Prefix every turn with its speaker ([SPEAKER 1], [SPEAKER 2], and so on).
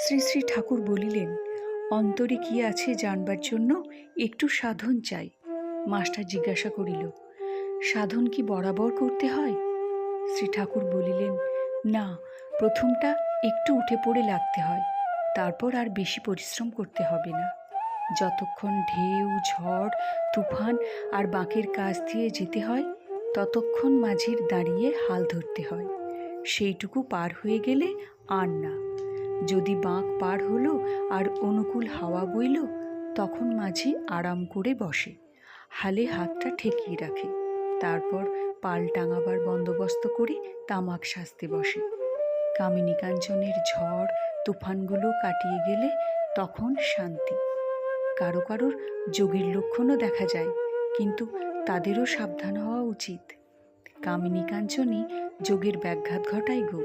[SPEAKER 1] শ্রী শ্রী ঠাকুর বলিলেন, অন্তরে কি আছে জানবার জন্য একটু সাধন চাই। মাস্টার জিজ্ঞাসা করিল, সাধন কি বরাবর করতে হয়? শ্রী ঠাকুর বলিলেন, না, প্রথমটা একটু উঠে পড়ে লাগতে হয়, তারপর আর বেশি পরিশ্রম করতে হবে না। যতক্ষণ ঢেউ, ঝড়, তুফান আর বাঁকের কাছ দিয়ে যেতে হয়, ততক্ষণ মাঝির দাঁড়িয়ে হাল ধরতে হয়। সেইটুকু পার হয়ে গেলে আর না। যদি বাঁক পার হলো আর অনুকূল হাওয়া বইল, তখন মাঝি আরাম করে বসে, হালে হাতটা ঠেকিয়ে রাখে, তারপর পাল টাঙাবার বন্দোবস্ত করে তামাক সাজতে বসে। কামিনী কাঞ্চনের ঝড় তুফানগুলো কাটিয়ে গেলে তখন শান্তি। কারো কারোর যোগীর লক্ষণও দেখা যায়, কিন্তু তাদেরও সাবধান হওয়া উচিত। কামিনী কাঞ্চনই যোগের ব্যাঘাত ঘটায় গো।